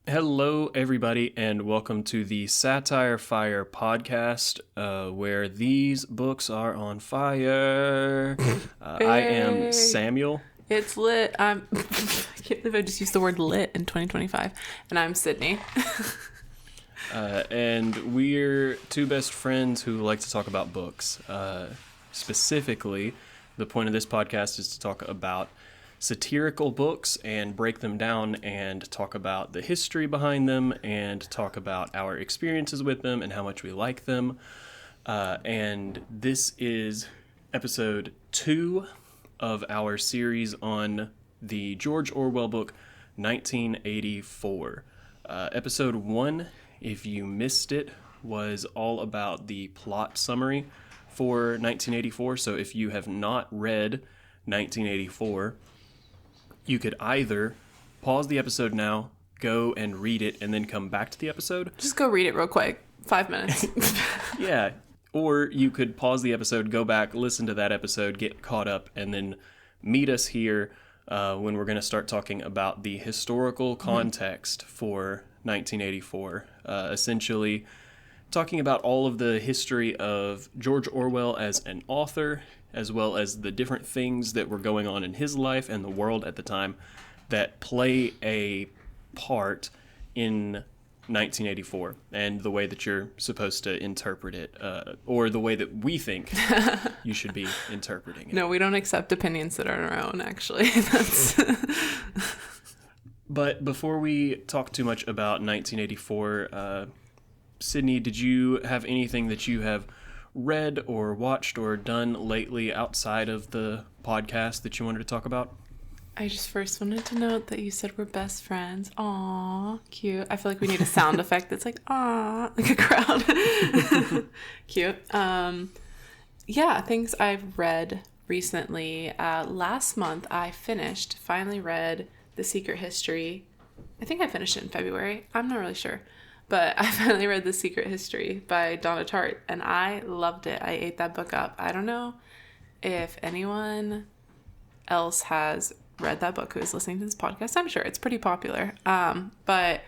Hello, everybody, and welcome to the Satire Fire podcast, where these books are on fire. I am Samuel. It's lit. I can't believe I just used the word lit in 2025. And I'm Sydney. And we're two best friends who like to talk about books. Specifically, the point of this podcast is to talk about satirical books and break them down and talk about the history behind them and talk about our experiences with them and how much we like them. And this is episode 2 of our series on the George Orwell book 1984. Episode 1, if you missed it, was all about the plot summary for 1984. So if you have not read 1984, you could either pause the episode now, go and read it, and then come back to the episode. Just go read it real quick. 5 minutes. Yeah. Or you could pause the episode, go back, listen to that episode, get caught up, and then meet us here when we're going to start talking about the historical context for 1984. Essentially, talking about all of the history of George Orwell as an author, as well as the different things that were going on in his life and the world at the time that play a part in 1984 and the way that you're supposed to interpret it, or the way that we think you should be interpreting it. No, we don't accept opinions that aren't our own, actually. But before we talk too much about 1984, Sydney, did you have anything that you have read or watched or done lately outside of the podcast that you wanted to talk about? I just first wanted to note that you said we're best friends. Aw, cute. I feel like we need a sound effect that's like, aw, like a crowd. Cute. Yeah, things I've read recently. Last month, I finally read The Secret History. I think I finished it in February. I'm not really sure. But I finally read The Secret History by Donna Tartt, and I loved it. I ate that book up. I don't know if anyone else has read that book who is listening to this podcast. I'm sure it's pretty popular. But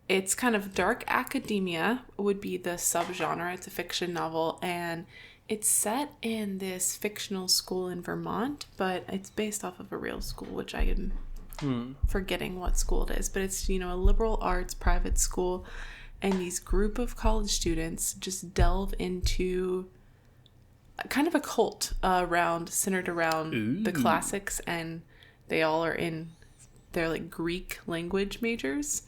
it's kind of dark academia would be the subgenre. It's a fiction novel, and it's set in this fictional school in Vermont, but it's based off of a real school, which I am forgetting what school it is. But it's, a liberal arts private school. And these group of college students just delve into kind of a cult centered around the classics, and they all are they're like Greek language majors.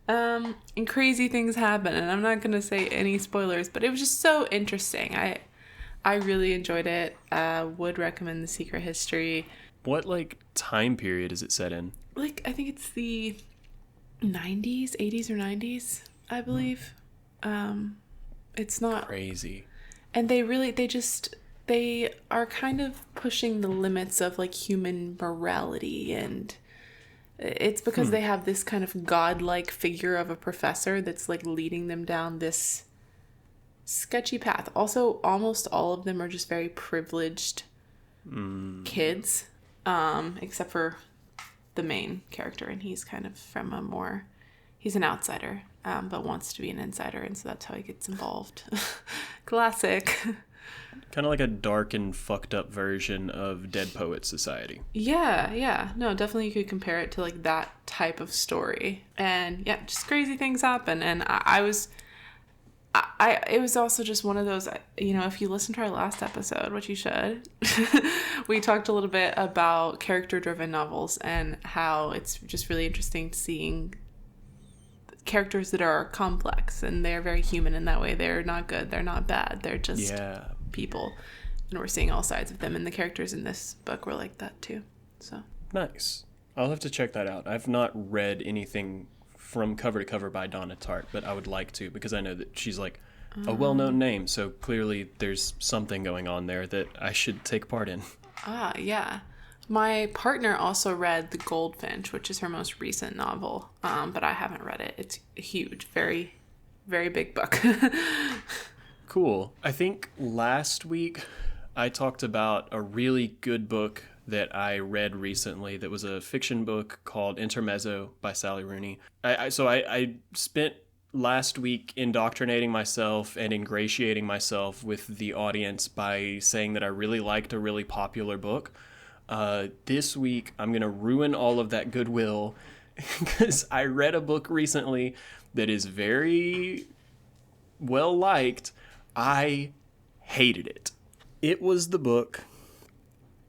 And crazy things happen, and I'm not going to say any spoilers, but it was just so interesting. I really enjoyed it. Would recommend The Secret History. What, time period is it set in? I think it's the 90s, 80s or 90s. I believe. It's not crazy. And they are kind of pushing the limits of human morality, and it's because they have this kind of godlike figure of a professor that's leading them down this sketchy path. Also, almost all of them are just very privileged kids, except for the main character, and he's kind of from he's an outsider. But wants to be an insider, and so that's how he gets involved. Classic. Kind of like a dark and fucked up version of Dead Poets Society. Yeah. No, definitely you could compare it to that type of story. And yeah, just crazy things happen. And it was also just one of those, if you listen to our last episode, which you should, we talked a little bit about character-driven novels and how it's just really interesting seeing characters that are complex, and they're very human in that way. They're not good, they're not bad, they're just people, and we're seeing all sides of them, and the characters in this book were like that too. So nice. I'll have to check that out. I've not read anything from cover to cover by Donna Tartt, but I would like to, because I know that she's a well-known name, so clearly there's something going on there that I should take part in. Yeah. My partner also read The Goldfinch, which is her most recent novel, but I haven't read it. It's huge, very, very big book. Cool. I think last week I talked about a really good book that I read recently that was a fiction book called Intermezzo by Sally Rooney. I spent last week indoctrinating myself and ingratiating myself with the audience by saying that I really liked a really popular book. This week, I'm going to ruin all of that goodwill because I read a book recently that is very well liked. I hated it. It was the book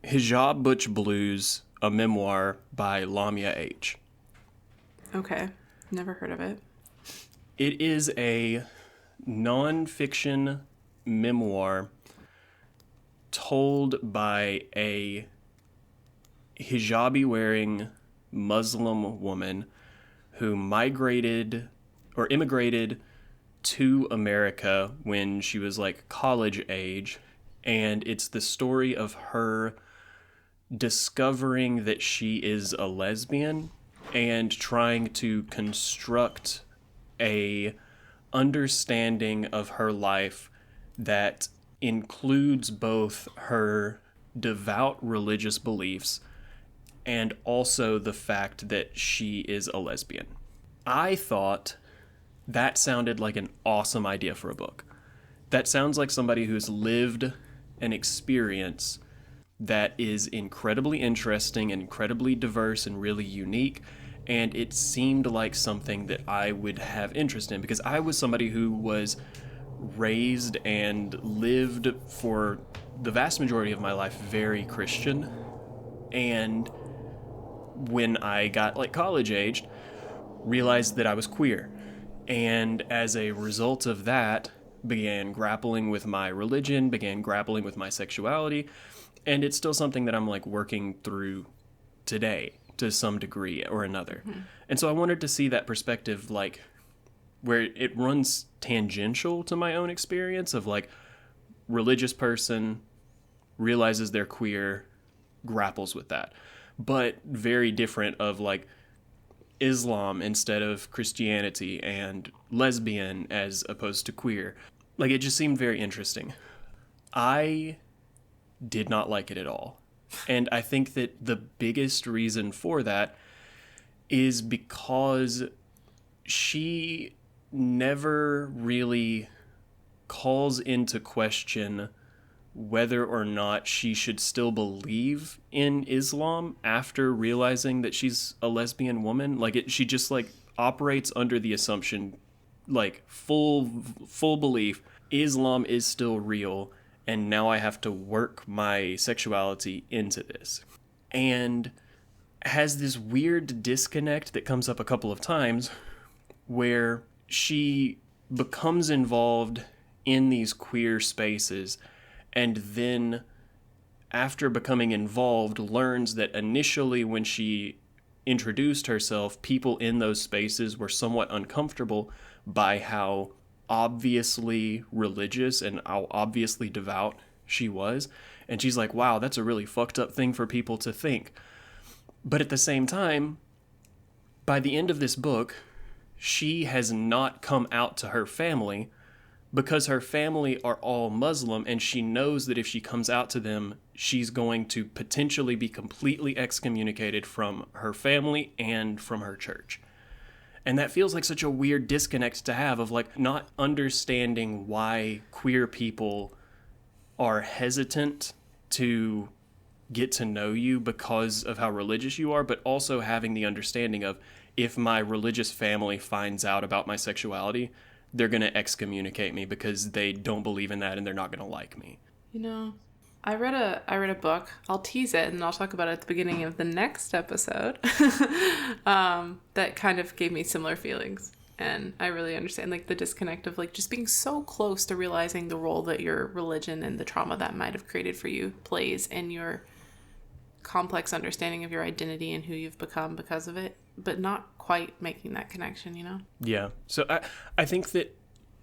Hijab, Butch Blues, a Memoir by Lamya H. Okay. Never heard of it. It is a nonfiction memoir told by a hijabi-wearing Muslim woman who immigrated to America when she was like college age. And it's the story of her discovering that she is a lesbian and trying to construct a understanding of her life that includes both her devout religious beliefs and also the fact that she is a lesbian. I thought that sounded like an awesome idea for a book. That sounds like somebody who's lived an experience that is incredibly interesting and incredibly diverse and really unique, and it seemed like something that I would have interest in because I was somebody who was raised and lived for the vast majority of my life very Christian, and when I got like college aged, realized that I was queer, and as a result of that, began grappling with my religion, began grappling with my sexuality, and it's still something that I'm like working through today to some degree or another. Mm-hmm. And so I wanted to see that perspective, like where it runs tangential to my own experience of like religious person realizes they're queer, grapples with that, but very different of like Islam instead of Christianity and lesbian as opposed to queer. Like it just seemed very interesting. I did not like it at all. And I think that the biggest reason for that is because she never really calls into question whether or not she should still believe in Islam after realizing that she's a lesbian woman. Like she just like operates under the assumption, like full belief, Islam is still real, and now I have to work my sexuality into this. And has this weird disconnect that comes up a couple of times where she becomes involved in these queer spaces and then after becoming involved learns that initially when she introduced herself, people in those spaces were somewhat uncomfortable by how obviously religious and how obviously devout she was. And she's like, wow, that's a really fucked up thing for people to think. But at the same time, by the end of this book, she has not come out to her family because her family are all Muslim, and she knows that if she comes out to them, she's going to potentially be completely excommunicated from her family and from her church. And that feels like such a weird disconnect to have of like not understanding why queer people are hesitant to get to know you because of how religious you are, but also having the understanding of if my religious family finds out about my sexuality, they're going to excommunicate me because they don't believe in that and they're not going to like me. You know, I read a book. I'll tease it and I'll talk about it at the beginning of the next episode. That kind of gave me similar feelings. And I really understand like the disconnect of like just being so close to realizing the role that your religion and the trauma that might have created for you plays in your complex understanding of your identity and who you've become because of it, but not quite making that connection, you know? Yeah. So I think that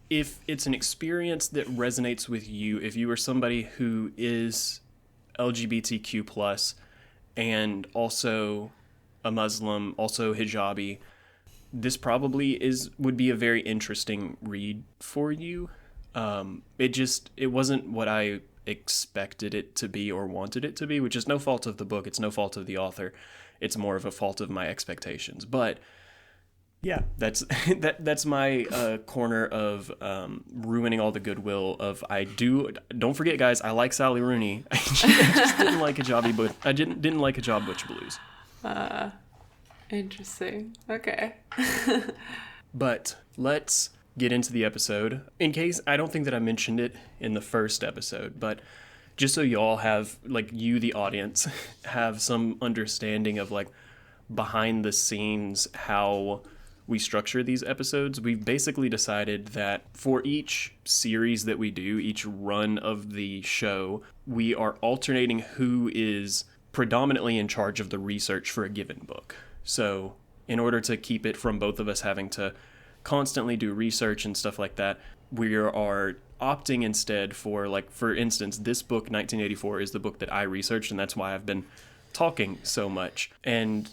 if it's an experience that resonates with you, if you are somebody who is LGBTQ plus and also a Muslim, also hijabi, this probably would be a very interesting read for you. It wasn't what I expected it to be or wanted it to be, which is no fault of the book. It's no fault of the author. It's more of a fault of my expectations. But yeah, that's my corner of ruining all the goodwill of don't forget, guys, I like Sally Rooney. I just didn't like didn't like Hijab Butch Blues. Interesting. Okay. But let's get into the episode. In case, I don't think that I mentioned it in the first episode, but just so y'all have, like, you, the audience, have some understanding of, like, behind the scenes how we structure these episodes, we've basically decided that for each series that we do, each run of the show, we are alternating who is predominantly in charge of the research for a given book. So in order to keep it from both of us having to constantly do research and stuff like that, we are opting instead for, like, for instance, this book, 1984, is the book that I researched, and that's why I've been talking so much. And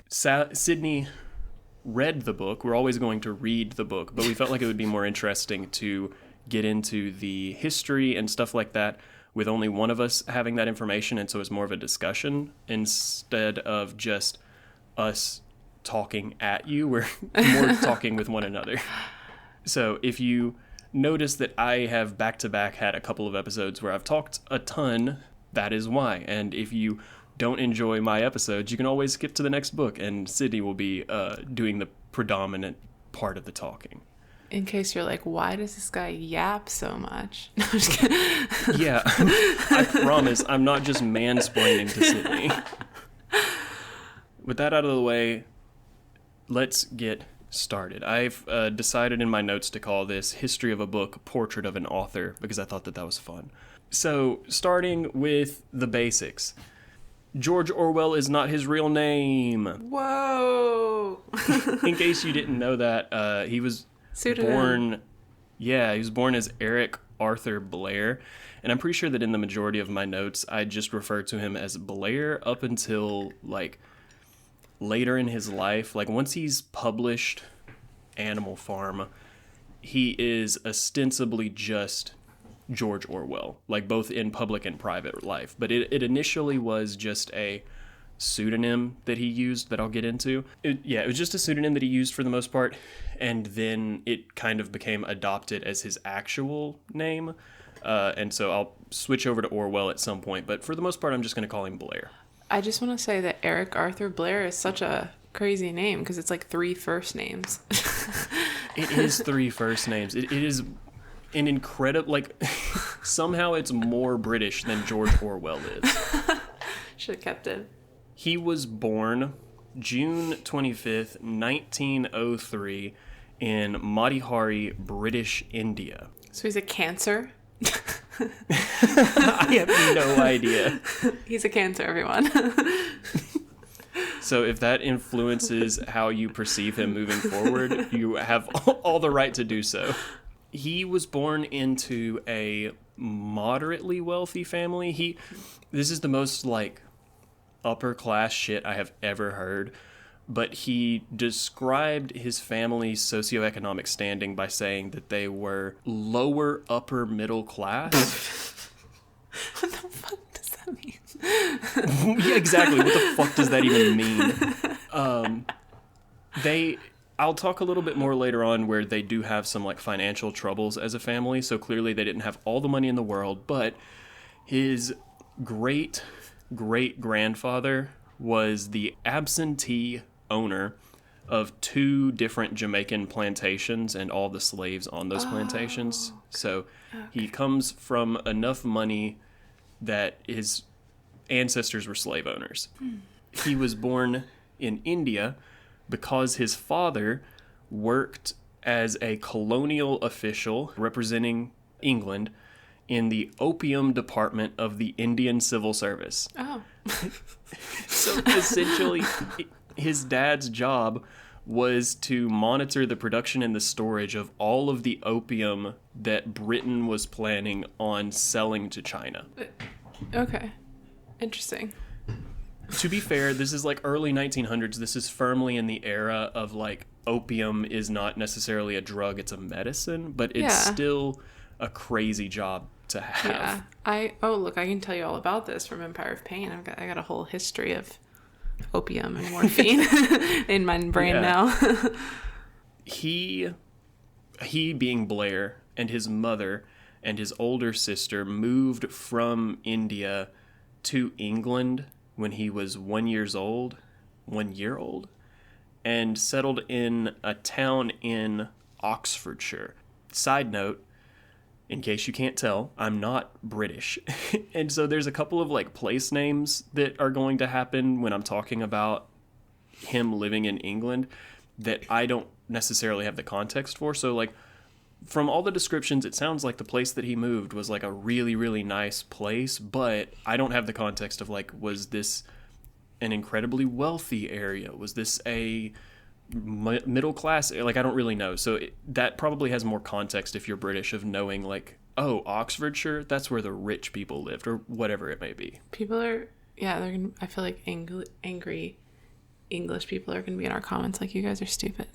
Sydney read the book. We're always going to read the book, but we felt like it would be more interesting to get into the history and stuff like that with only one of us having that information, and so it's more of a discussion instead of just us talking at you. We're more talking with one another. So if you notice that I have back-to-back had a couple of episodes where I've talked a ton, that is why. And if you don't enjoy my episodes, you can always skip to the next book, and Sydney will be doing the predominant part of the talking. In case you're like, why does this guy yap so much? No, I'm just kidding. Yeah, I promise I'm not just mansplaining to Sydney. With that out of the way, let's get started. I've decided in my notes to call this History of a Book, Portrait of an Author, because I thought that was fun. So, starting with the basics. George Orwell is not his real name. Whoa! In case you didn't know that, he was born... Yeah, he was born as Eric Arthur Blair. And I'm pretty sure that in the majority of my notes, I just refer to him as Blair up until, like, later in his life. Like, once he's published Animal Farm, he is ostensibly just George Orwell, like, both in public and private life. But it initially was just a pseudonym that he used that I'll get into. It was just a pseudonym that he used for the most part, and then it kind of became adopted as his actual name. And so I'll switch over to Orwell at some point, but for the most part, I'm just going to call him Blair. I just want to say that Eric Arthur Blair is such a crazy name because it's like 3 first names. It is 3 first names. It is an incredible, like, somehow it's more British than George Orwell is. Should have kept it. He was born June 25th, 1903 in Matihari, British India. So he's a Cancer? I have no idea. He's a Cancer, everyone. So if that influences how you perceive him moving forward, you have all the right to do so. He was born into a moderately wealthy family. This is the most, like, upper class shit I have ever heard, but he described his family's socioeconomic standing by saying that they were lower upper middle class. What the fuck does that mean? Yeah, exactly. What the fuck does that even mean? I'll talk a little bit more later on where they do have some, like, financial troubles as a family, so clearly they didn't have all the money in the world, but his great-great-grandfather was the absentee owner of 2 different Jamaican plantations and all the slaves on those plantations. So he comes from enough money that his ancestors were slave owners. He was born in India because his father worked as a colonial official representing England in the opium department of the Indian Civil Service. Oh. So essentially, his dad's job was to monitor the production and the storage of all of the opium that Britain was planning on selling to China. Okay. Interesting. To be fair, this is like early 1900s. This is firmly in the era of, like, opium is not necessarily a drug, it's a medicine, but it's still a crazy job to have. Yeah. I can tell you all about this from Empire of Pain. I got a whole history of opium and morphine in my brain now. He being Blair, and his mother and his older sister moved from India to England when he was 1 year old, and settled in a town in Oxfordshire. Side note, in case you can't tell, I'm not British. And so there's a couple of like place names that are going to happen when I'm talking about him living in England that I don't necessarily have the context for. So like from all the descriptions, it sounds like the place that he moved was like a really, really nice place, but I don't have the context of like, was this an incredibly wealthy area? Was this a middle class? Like, I don't really know. So that probably has more context if you're British, of knowing like, oh, Oxfordshire, that's where the rich people lived, or whatever it may be. People are, they're gonna, I feel like angry English people are gonna be in our comments like, you guys are stupid.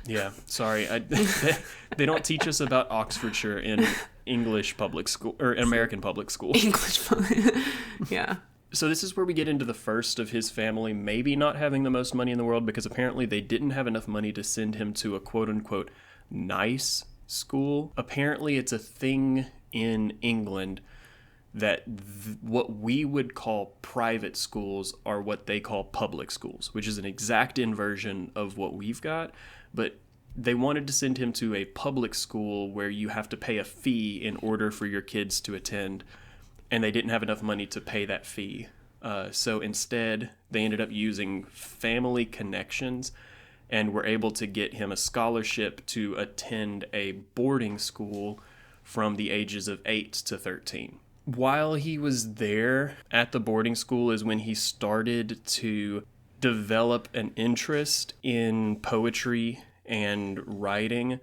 Yeah, sorry. They don't teach us about Oxfordshire in English public school or American public school. Yeah. So this is where we get into the first of his family maybe not having the most money in the world, because apparently they didn't have enough money to send him to a quote-unquote nice school. Apparently it's a thing in England that what we would call private schools are what they call public schools, which is an exact inversion of what we've got. But they wanted to send him to a public school where you have to pay a fee in order for your kids to attend, and they didn't have enough money to pay that fee. So instead, they ended up using family connections and were able to get him a scholarship to attend a boarding school from the ages of 8 to 13. While he was there at the boarding school is when he started to develop an interest in poetry and writing.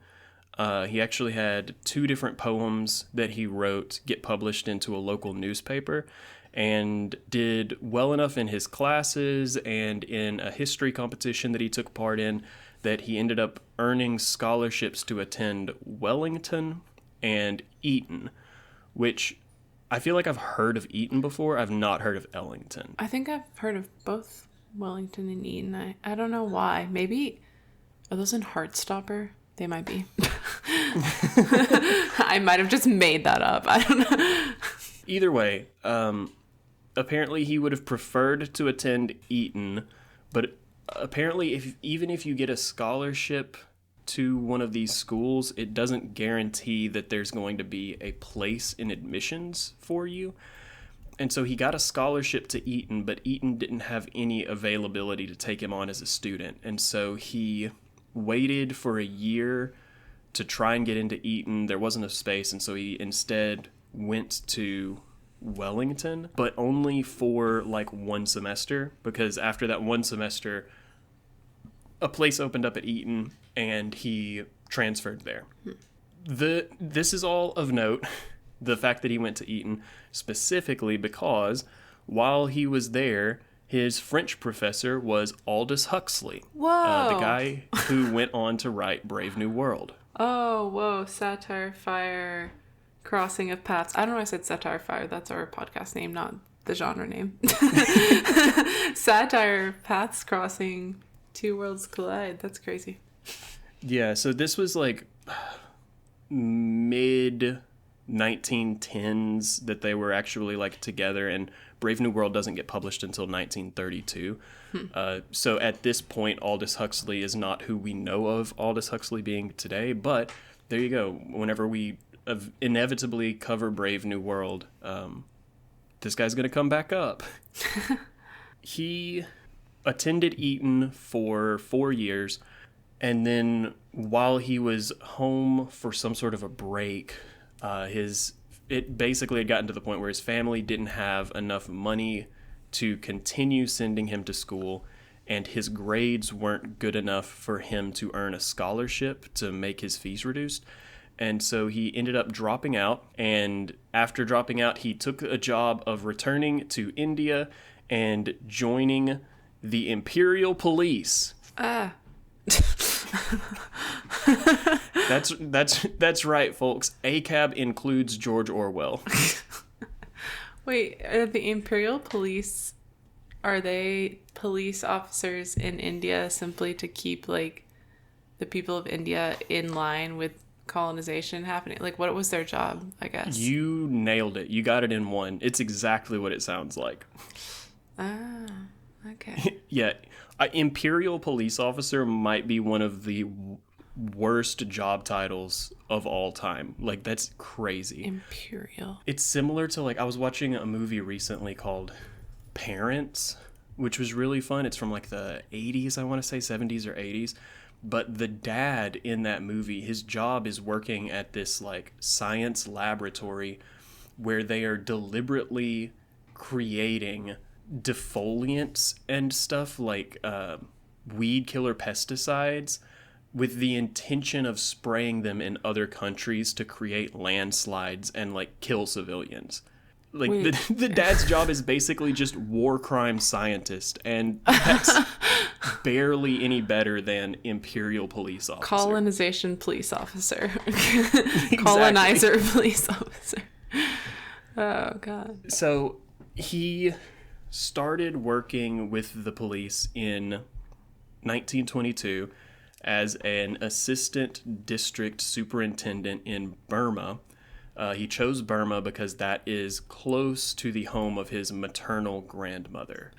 He actually had 2 different poems that he wrote get published into a local newspaper, and did well enough in his classes and in a history competition that he took part in that he ended up earning scholarships to attend Wellington and Eton, which I feel like I've heard of Eton before. I've not heard of Ellington. I think I've heard of both Wellington and Eton. I don't know why. Maybe, are those in Heartstopper? They might be. I might have just made that up. I don't know. Either way, apparently he would have preferred to attend Eton, but apparently even if you get a scholarship to one of these schools, it doesn't guarantee that there's going to be a place in admissions for you. And so he got a scholarship to Eton, but Eton didn't have any availability to take him on as a student. And so he waited for a year to try and get into Eton. There wasn't a space, and so he instead went to Wellington, but only for like 1 semester, because after that 1 semester, a place opened up at Eton, and he transferred there. This is all of note, the fact that he went to Eton, specifically because while he was there, his French professor was Aldous Huxley. Whoa! The guy who went on to write Brave New World. Oh, whoa. Satire Fire, Crossing of Paths. I don't know why I said Satire Fire. That's our podcast name, not the genre name. Satire Paths Crossing, 2 Worlds Collide. That's crazy. Yeah, so this was like mid 1910s that they were actually like together, and Brave New World doesn't get published until 1932. So at this point, Aldous Huxley is not who we know of Aldous Huxley being today, but there you go. Whenever we inevitably cover Brave New World, this guy's going to come back up. He attended Eton for 4 years, and then while he was home for some sort of a break, it basically had gotten to the point where his family didn't have enough money to continue sending him to school, and his grades weren't good enough for him to earn a scholarship to make his fees reduced. And so he ended up dropping out, and after dropping out, he took a job of returning to India and joining the Imperial Police. That's right, folks. ACAB includes George Orwell. Wait, are the Imperial Police, are they police officers in India simply to keep, like, the people of India in line with colonization happening? Like, what was their job, I guess? You nailed it. You got it in one. It's exactly what it sounds like. Ah, okay. Yeah. Imperial police officer might be one of the worst job titles of all time. Like, that's crazy. Imperial. It's similar to, like, I was watching a movie recently called Parents, which was really fun. It's from, like, the 80s, I want to say, 70s or 80s. But the dad in that movie, his job is working at this, like, science laboratory where they are deliberately creating defoliants and stuff, like weed killer pesticides, with the intention of spraying them in other countries to create landslides and, like, kill civilians. Like, the dad's job is basically just war crime scientist, and that's barely any better than Imperial police officer. Colonization police officer. Colonizer police officer. Oh, God. So he started working with the police in 1922 as an assistant district superintendent in Burma. He chose Burma because that is close to the home of his maternal grandmother.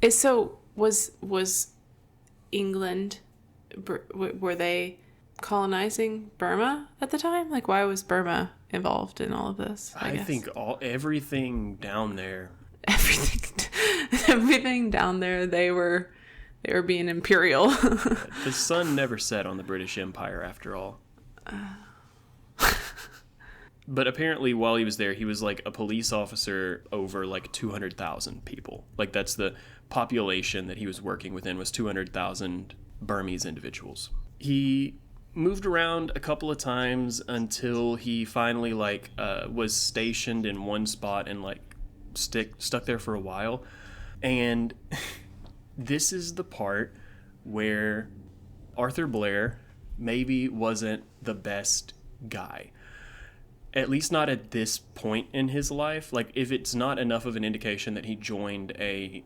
So was England, were they colonizing Burma at the time? Like, why was Burma involved in all of this? I think everything down there. Everything down there, they were being imperial. The sun never set on the British Empire, after all. But apparently, while he was there, he was, like, a police officer over, like, 200,000 people. Like, that's the population that he was working within, was 200,000 Burmese individuals. He moved around a couple of times until he finally, like, was stationed in one spot and, like, stuck there for a while. And this is the part where Arthur Blair maybe wasn't the best guy. At least not at this point in his life. Like, if it's not enough of an indication that he joined a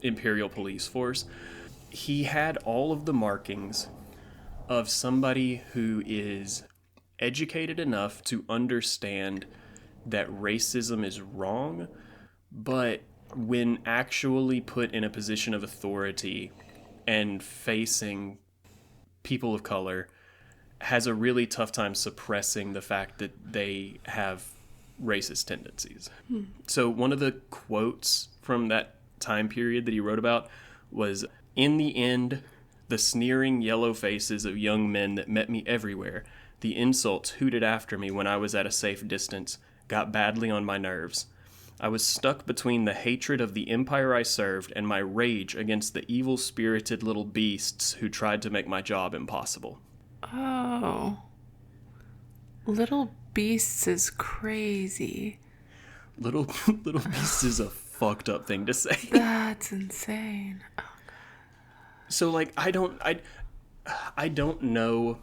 Imperial police force, he had all of the markings of somebody who is educated enough to understand that racism is wrong, but when actually put in a position of authority and facing people of color, has a really tough time suppressing the fact that they have racist tendencies. So one of the quotes from that time period that he wrote about was, "In the end, the sneering yellow faces of young men that met me everywhere, the insults hooted after me when I was at a safe distance, got badly on my nerves. I was stuck between the hatred of the empire I served and my rage against the evil-spirited little beasts who tried to make my job impossible." Oh. Little beasts is crazy. Little beasts is a fucked up thing to say. That's insane. Oh, God. So, like, I don't know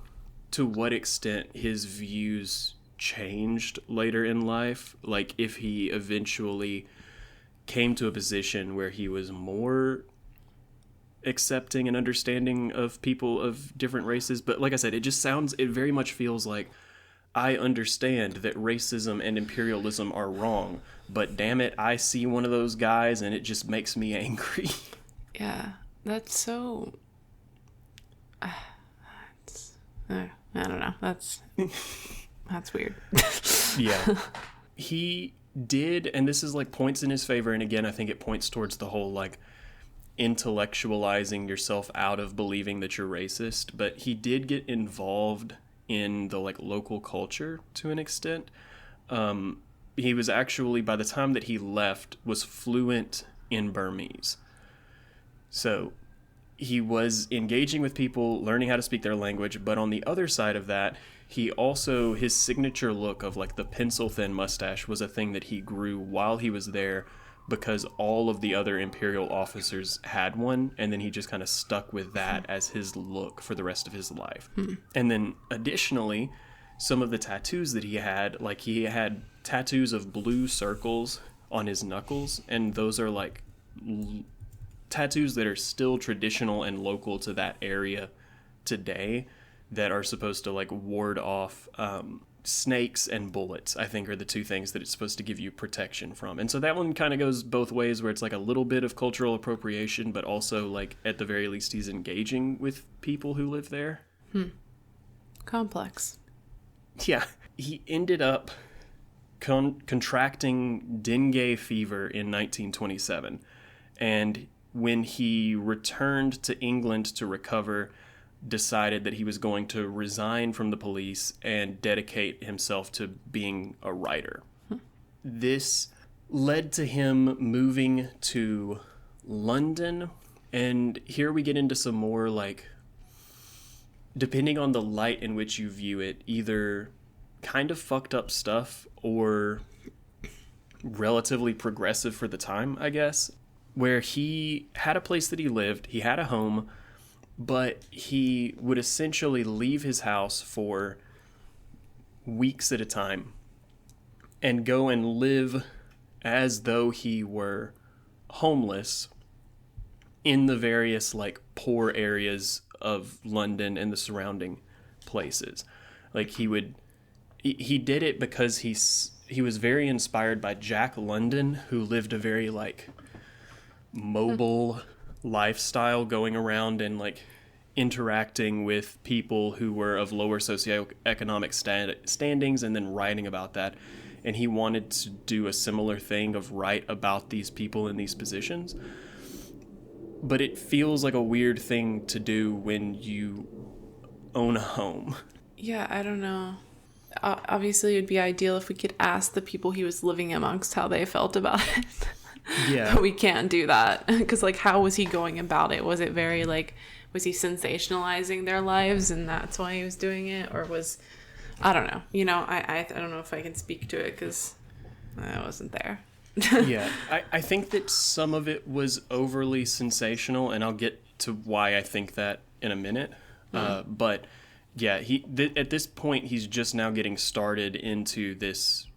to what extent his views changed later in life. Like, if he eventually came to a position where he was more accepting and understanding of people of different races. But like I said, it very much feels like, I understand that racism and imperialism are wrong, but damn it, I see one of those guys and it just makes me angry. Yeah, that's so... I don't know. That's weird. Yeah. He did, and this is, like, points in his favor, and again, I think it points towards the whole, like, intellectualizing yourself out of believing that you're racist, but he did get involved in the, like, local culture to an extent. He was actually, by the time that he left, was fluent in Burmese. So he was engaging with people, learning how to speak their language, but on the other side of that, he also, his signature look of, like, the pencil-thin mustache was a thing that he grew while he was there because all of the other Imperial officers had one, and then he just kind of stuck with that as his look for the rest of his life. And then additionally, some of the tattoos that he had tattoos of blue circles on his knuckles, and those are like tattoos that are still traditional and local to that area today, that are supposed to like ward off snakes and bullets, I think, are the two things that it's supposed to give you protection from. And so that one kind of goes both ways, where it's like a little bit of cultural appropriation, but also like at the very least he's engaging with people who live there. Complex. Yeah. He ended up contracting dengue fever in 1927. And when he returned to England to recover, decided that he was going to resign from the police and dedicate himself to being a writer. This led to him moving to London, and here we get into some more, like, depending on the light in which you view it, either kind of fucked up stuff or relatively progressive for the time, I guess, where he had a place that he lived, he had a home, but he would essentially leave his house for weeks at a time and go and live as though he were homeless in the various like poor areas of London and the surrounding places. Like he did it because he was very inspired by Jack London, who lived a very like mobile lifestyle, going around and like interacting with people who were of lower socioeconomic standings and then writing about that. And he wanted to do a similar thing, of write about these people in these positions. But it feels like a weird thing to do when you own a home. Yeah, I don't know. Obviously, it would be ideal if we could ask the people he was living amongst how they felt about it. Yeah. But we can't do that. Because, like, how was he going about it? Was it very, like, was he sensationalizing their lives and that's why he was doing it? Or was, I don't know. You know, I don't know if I can speak to it because I wasn't there. Yeah, I think that some of it was overly sensational, and I'll get to why I think that in a minute. But yeah, at this point, he's just now getting started into this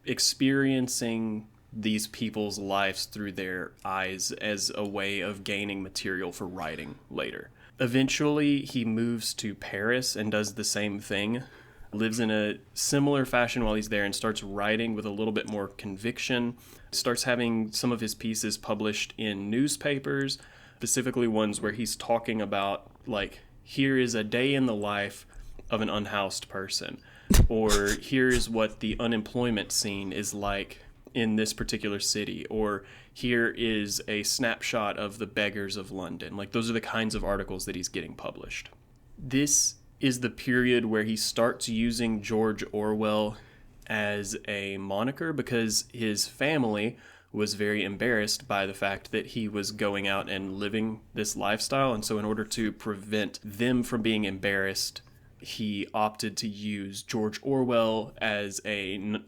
experiencing these people's lives through their eyes as a way of gaining material for writing later. Eventually, he moves to Paris and does the same thing, lives in a similar fashion while he's there, and starts writing with a little bit more conviction, starts having some of his pieces published in newspapers, specifically ones where he's talking about, like, here is a day in the life of an unhoused person, or here is what the unemployment scene is like in this particular city, or here is a snapshot of the beggars of London. Like, those are the kinds of articles that he's getting published. This is the period where he starts using George Orwell as a moniker, because his family was very embarrassed by the fact that he was going out and living this lifestyle. And so in order to prevent them from being embarrassed, he opted to use George Orwell as a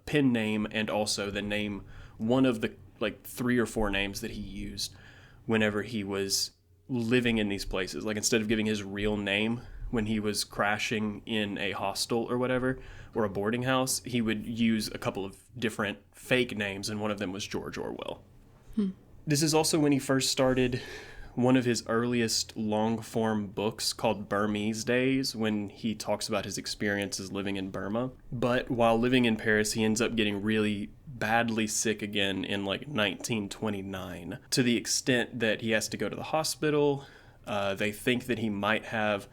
pen name, and also the name, one of the like 3 or 4 names that he used whenever he was living in these places. Like, instead of giving his real name when he was crashing in a hostel or whatever, or a boarding house, he would use a couple of different fake names, and one of them was George Orwell. This is also when he first started one of his earliest long-form books called Burmese Days, when he talks about his experiences living in Burma. But while living in Paris, he ends up getting really badly sick again in like 1929, to the extent that he has to go to the hospital. They think that he might have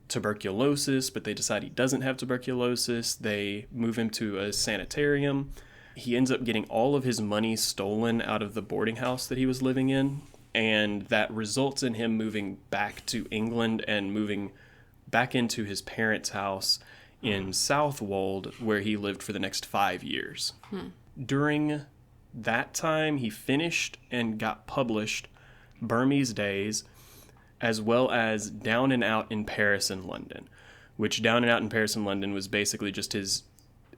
tuberculosis, but they decide he doesn't have tuberculosis. They move him to a sanitarium. He ends up getting all of his money stolen out of the boarding house that he was living in, and that results in him moving back to England and moving back into his parents' house in Southwold, where he lived for the next 5 years. During that time, he finished and got published Burmese Days, as well as Down and Out in Paris and London, which Down and Out in Paris and London was basically just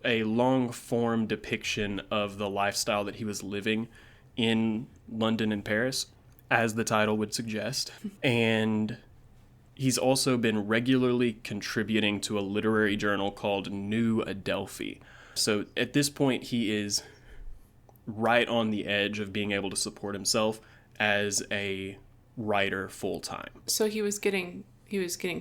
a long-form depiction of the lifestyle that he was living in London and Paris, as the title would suggest. And he's also been regularly contributing to a literary journal called New Adelphi. So at this point, he is right on the edge of being able to support himself as a writer full time. So he was getting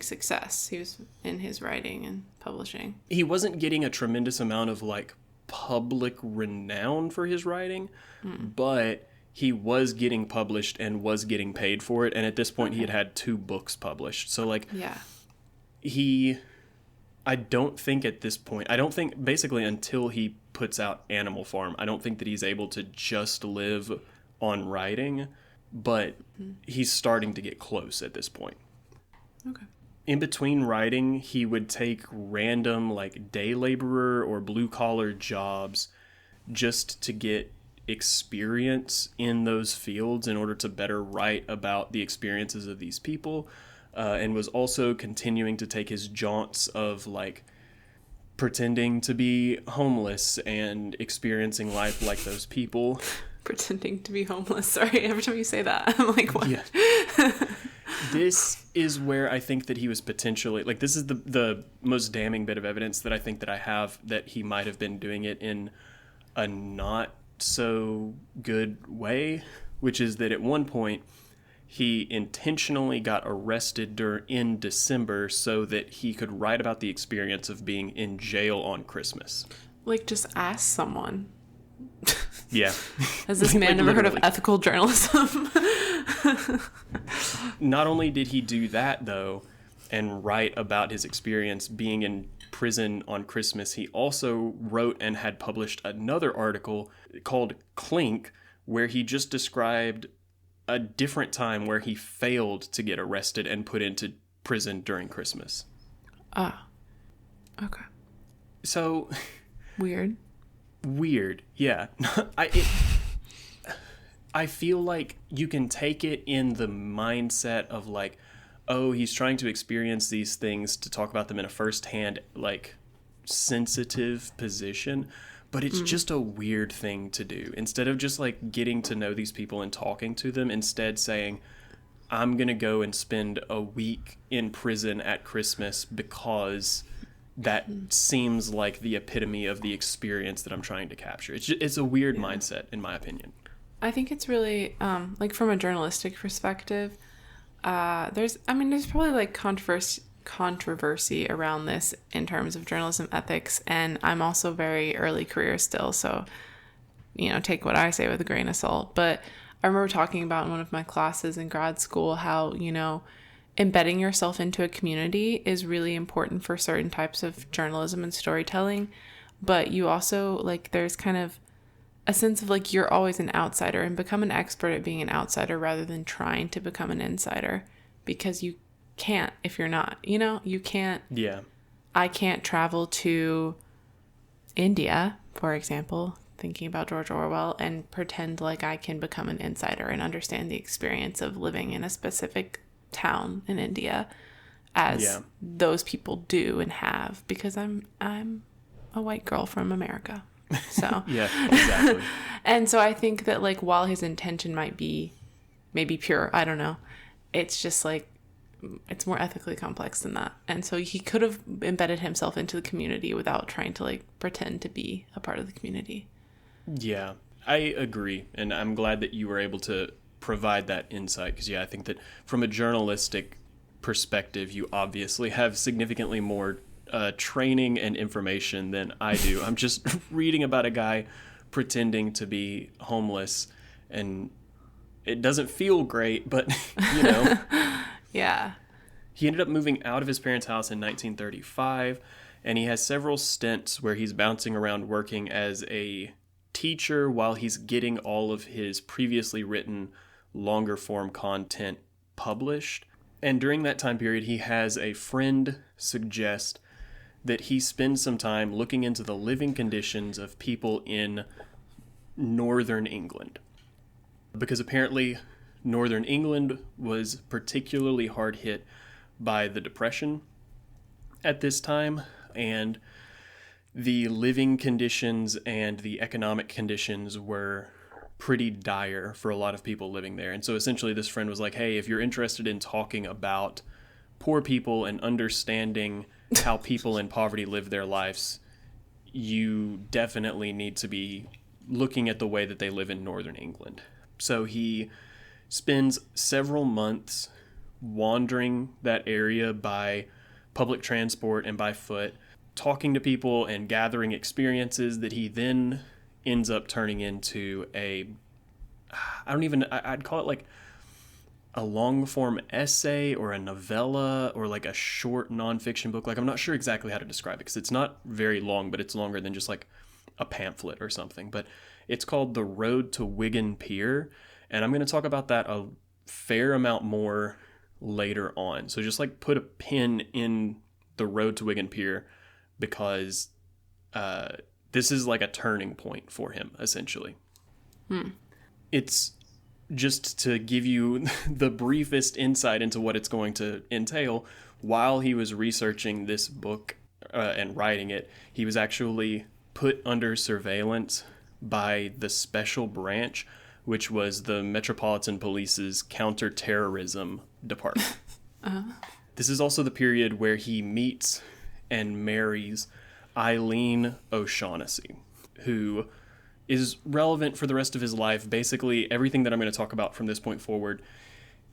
success. He was in his writing and publishing. He wasn't getting a tremendous amount of like public renown for his writing, but he was getting published and was getting paid for it. And at this point, he had 2 books published. So like, I don't think basically until he puts out Animal Farm, I don't think that he's able to just live on writing, but he's starting to get close at this point. Okay. In between writing, he would take random like day laborer or blue collar jobs just to get experience in those fields in order to better write about the experiences of these people, and was also continuing to take his jaunts of like pretending to be homeless and experiencing life like those people. Pretending to be homeless. Sorry, every time you say that, I'm like, what? Yeah. This is where I think that he was potentially, like, this is the most damning bit of evidence that I think that I have that he might have been doing it in a not so good way, which is that at one point he intentionally got arrested in December so that he could write about the experience of being in jail on Christmas. Like, just ask someone. Yeah. Has this man never heard of ethical journalism? Not only did he do that, though, and write about his experience being in prison on Christmas, he also wrote and had published another article called Clink, where he just described a different time where he failed to get arrested and put into prison during Christmas. Ah. Okay. So... Weird, yeah. I feel like you can take it in the mindset of like, oh, he's trying to experience these things to talk about them in a firsthand, like, sensitive position, but it's just a weird thing to do. Instead of just like getting to know these people and talking to them, instead saying, I'm gonna go and spend a week in prison at Christmas because that seems like the epitome of the experience that I'm trying to capture. It's a weird mindset, in my opinion. I think it's really, like, from a journalistic perspective, there's probably, like, controversy around this in terms of journalism ethics, and I'm also very early career still, so, take what I say with a grain of salt. But I remember talking about in one of my classes in grad school how, embedding yourself into a community is really important for certain types of journalism and storytelling, but you also, like, there's kind of a sense of, like, you're always an outsider, and become an expert at being an outsider rather than trying to become an insider, because you can't if you're not, you can't. Yeah. I can't travel to India, for example, thinking about George Orwell, and pretend like I can become an insider and understand the experience of living in a specific town in India as those people do and have, because I'm a white girl from America. So yeah, exactly. And so I think that, like, while his intention might be maybe pure, I don't know, it's just like it's more ethically complex than that. And so he could have embedded himself into the community without trying to, like, pretend to be a part of the community. Yeah, I agree, and I'm glad that you were able to provide that insight, because I think that from a journalistic perspective, you obviously have significantly more training and information than I do. I'm just reading about a guy pretending to be homeless, and it doesn't feel great, but Yeah. He ended up moving out of his parents' house in 1935, and he has several stints where he's bouncing around working as a teacher while he's getting all of his previously written longer form content published. And during that time period, he has a friend suggest that he spend some time looking into the living conditions of people in northern England, because apparently northern England was particularly hard hit by the Depression at this time, and the living conditions and the economic conditions were pretty dire for a lot of people living there. And so essentially this friend was like, hey, if you're interested in talking about poor people and understanding how people in poverty live their lives, you definitely need to be looking at the way that they live in northern England. So he spends several months wandering that area by public transport and by foot, talking to people and gathering experiences that he then ends up turning into I'd call it like a long form essay or a novella or like a short nonfiction book. Like, I'm not sure exactly how to describe it because it's not very long, but it's longer than just like a pamphlet or something. But it's called The Road to Wigan Pier. And I'm going to talk about that a fair amount more later on. So just like put a pin in The Road to Wigan Pier because this is like a turning point for him, essentially. It's just to give you the briefest insight into what it's going to entail. While he was researching this book and writing it, he was actually put under surveillance by the Special Branch, which was the Metropolitan Police's counterterrorism department. This is also the period where he meets and marries Eileen O'Shaughnessy, who is relevant for the rest of his life. Basically, everything that I'm going to talk about from this point forward,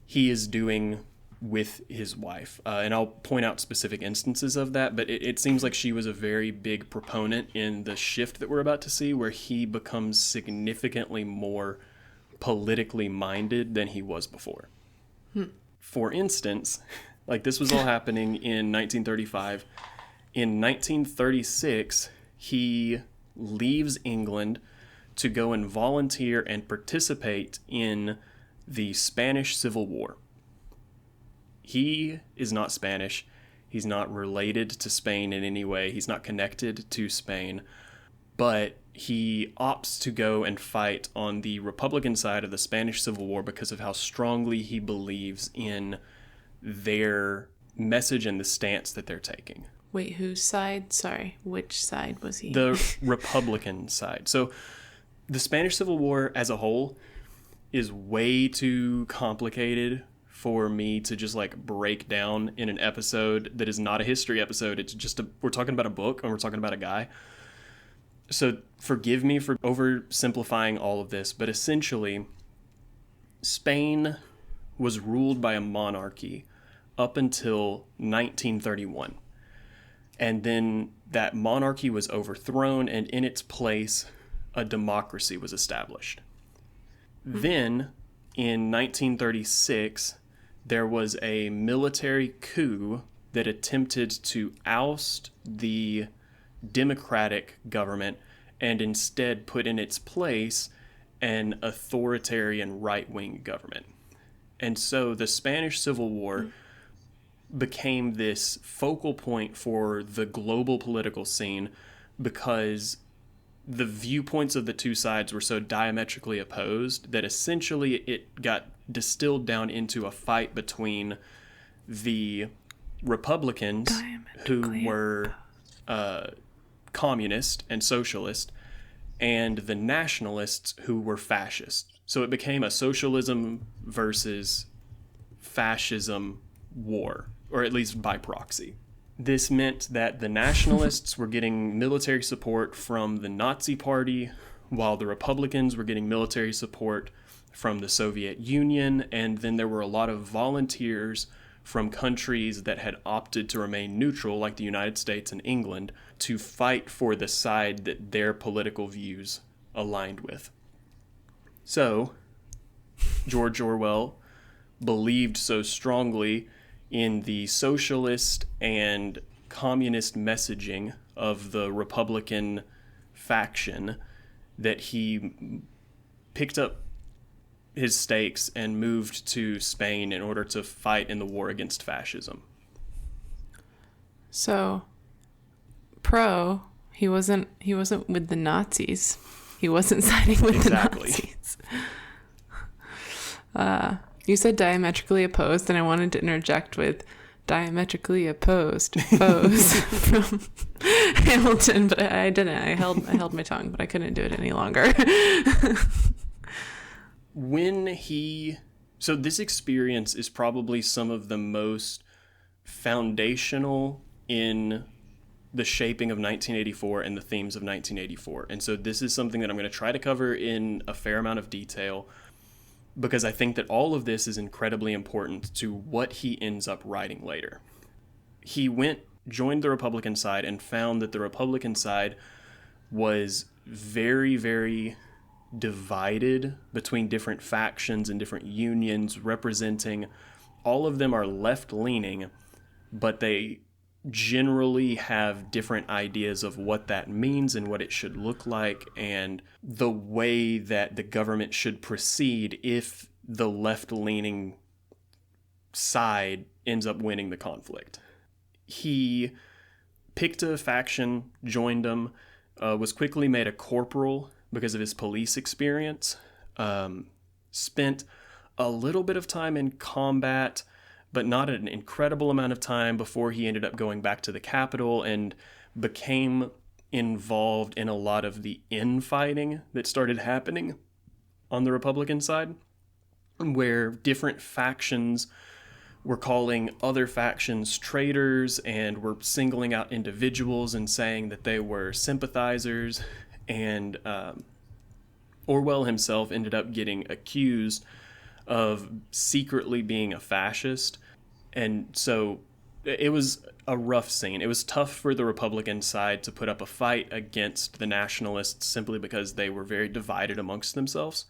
he is doing with his wife. And I'll point out specific instances of that, but it seems like she was a very big proponent in the shift that we're about to see, where he becomes significantly more politically minded than he was before. For instance, like this was all happening in 1935. In 1936, he leaves England to go and volunteer and participate in the Spanish Civil War. He is not Spanish. He's not related to Spain in any way. He's not connected to Spain. But he opts to go and fight on the Republican side of the Spanish Civil War because of how strongly he believes in their message and the stance that they're taking. Wait, whose side? Sorry, which side was he? The Republican side. So the Spanish Civil War as a whole is way too complicated for me to just like break down in an episode that is not a history episode. It's just we're talking about a book and we're talking about a guy. So forgive me for oversimplifying all of this, but essentially Spain was ruled by a monarchy up until 1931. And then that monarchy was overthrown, and in its place, a democracy was established. Then, in 1936, there was a military coup that attempted to oust the democratic government and instead put in its place an authoritarian right-wing government. And so the Spanish Civil War became this focal point for the global political scene because the viewpoints of the two sides were so diametrically opposed that essentially it got distilled down into a fight between the Republicans, who were communist and socialist, and the nationalists, who were fascist. So it became a socialism versus fascism war, or at least by proxy. This meant that the nationalists were getting military support from the Nazi Party, while the Republicans were getting military support from the Soviet Union, and then there were a lot of volunteers from countries that had opted to remain neutral, like the United States and England, to fight for the side that their political views aligned with. So, George Orwell believed so strongly in the socialist and communist messaging of the Republican faction that he picked up his stakes and moved to Spain in order to fight in the war against fascism. So, he wasn't with the Nazis. He wasn't siding with the Nazis. You said diametrically opposed, and I wanted to interject with diametrically opposed foes from Hamilton, but I didn't. I held my tongue, but I couldn't do it any longer. So this experience is probably some of the most foundational in the shaping of 1984 and the themes of 1984. And so this is something that I'm going to try to cover in a fair amount of detail, because I think that all of this is incredibly important to what he ends up writing later. He joined the Republican side and found that the Republican side was very, very divided between different factions and different unions representing. All of them are left-leaning, but they generally have different ideas of what that means and what it should look like and the way that the government should proceed if the left-leaning side ends up winning the conflict. He picked a faction, joined them, was quickly made a corporal because of his police experience, spent a little bit of time in combat, but not an incredible amount of time before he ended up going back to the Capitol and became involved in a lot of the infighting that started happening on the Republican side, where different factions were calling other factions traitors and were singling out individuals and saying that they were sympathizers. And Orwell himself ended up getting accused of secretly being a fascist. And so it was a rough scene. It was tough for the Republican side to put up a fight against the nationalists simply because they were very divided amongst themselves.